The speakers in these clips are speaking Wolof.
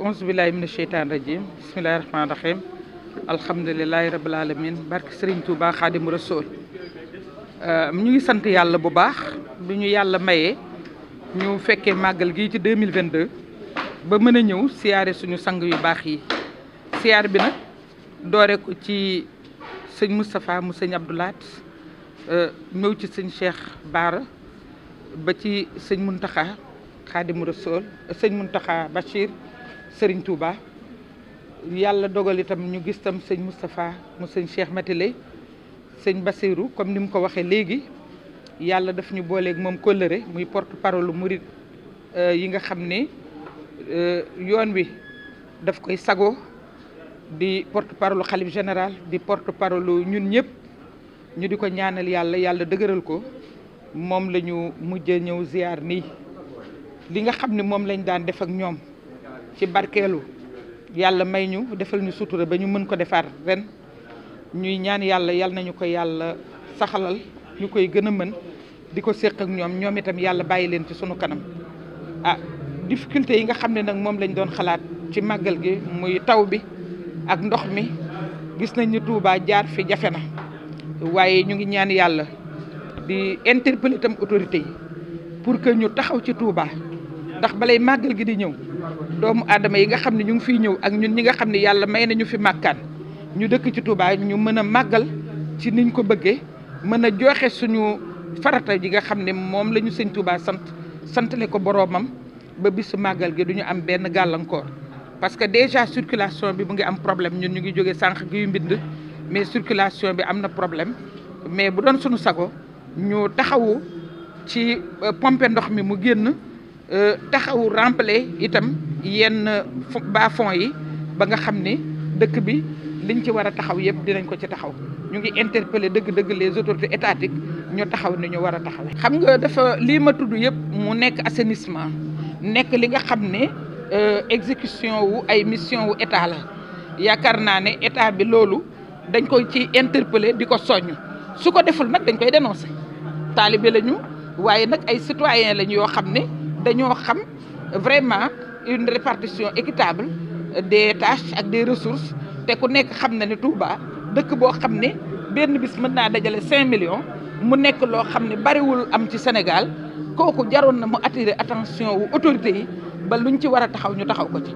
Billahi mina sheytaan rajim bismillahi rahmaani rahim alhamdulilahi rabil alamin barke Serigne Touba Xaadimu Rasuul ñu ngi sant yàlla bu baax bi ñu yàlla mayee ñu fekkee màggal gii ci 2022 ba mën a ñëw siyaare suñu sang yu baax yi siyaar bi nag doore ko ci sëñ Moustapha mu sëñ Abdoulaat ñëw ci sëñ Cheikh Baara ba ci sëñ Muntaxa Xaadimu Rasuul sëñ Muntaxa Bachir Serigne Touba yàlla dogal itam ñu gis tam sëñ Moustapha mu sëñ Cheikh Matiley sëñ Bassirou comme ni mu ko waxee léegi yàlla daf ñu booleeg moom kóllëre muy porte parole murid yi nga xam ne yoon wi daf koy sago di porte parole xalif général di porte parole ñun ñëpp ñu di ko ñaanal yàlla dëgëral ko moom la ñu mujjee ñëw ziar nii li nga xam ne moom lañ daan def ak ñoom ci barkeelu yàlla may ñu defal ñu sutura ba ñu mën ko defaat ren ñuy ñaan yàlla nañu ko yàlla saxalal ñu koy gën a mën di ko séq ak ñoom itam yàlla bàyyi leen ci sunu kanam difficulté yi nga xam ne nag moom lañ doon xalaat ci màggal gi muy taw bi ak ndox mi gis nañ ni Touba jaar fi jafe na waaye ñu ngi ñaan yàlla di interpeller itam autorité yi pour que ñu taxaw ci Touba ndax balay màggal gi di ñëw doomu aadama yi nga xam ne ñu ngi fiy ñëw ak ñun ñi nga xam ne yàlla may nañu fi màkkaan ñu dëkk ci Touba ñu mën a màggal ci niñ ko bëggee mën a joxe suñu farata ji nga xam ne moom la ñu sëñ Touba santale ko boroomam ba bisu màggal gi du ñu am benn gàllankoor parce que déjà circulation bi mu ngi am problème ñun ñu ngi jógee sànq gi yu mbind mais circulation bi am na problème mais bu doon suñu sago ñu taxawu ci pompe ndox mi mu génn taxawu remplir itam yenn bas-fonds yi ba nga xam ne dëkk bi liñ ci war a taxaw yëpp dinañ ko ci taxaw ñu ngi interpeller dëgg-dëgg les autorités étatiques ñu taxaw ni ñu war a taxawee. xam nga dafa lii ma tudd yëpp mu nekk assainissement nekk li nga xam ne exécution wu ay mission wu état la yaakaar naa ne état bi loolu dañ koy ci interpeller di ko soññ su ko deful nag dañ koy dénoncer taalibe lañu waaye nag ay citoyens lañu yoo xam ne dañoo xam vraiment une répartition équitable des tâches ak des ressources te ku nekk xam na ne Touba dëkk boo xam ne benn bis mën naa dajale 5 millions mu nekk loo xam ne bariwul am ci Sénégal kooku jaroon na mu attirer attention wu autorités yi ba luñ ci war a taxaw ñu taxaw ko ci.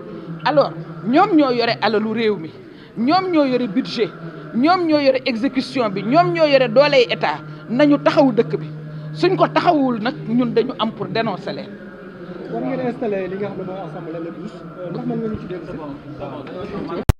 alors ñoom ñoo yore alalu réew mi ñoom ñoo yore budget ñoom ñoo yore exécution bi ñoom ñoo yore dooley état nañu taxawu dëkk bi suñ ko taxawul nag ñun dañu am pour dénoncer leen. war ngeen installé li nga xam ne mooy assemblée le 12 ndax mën nga ñu ci dégg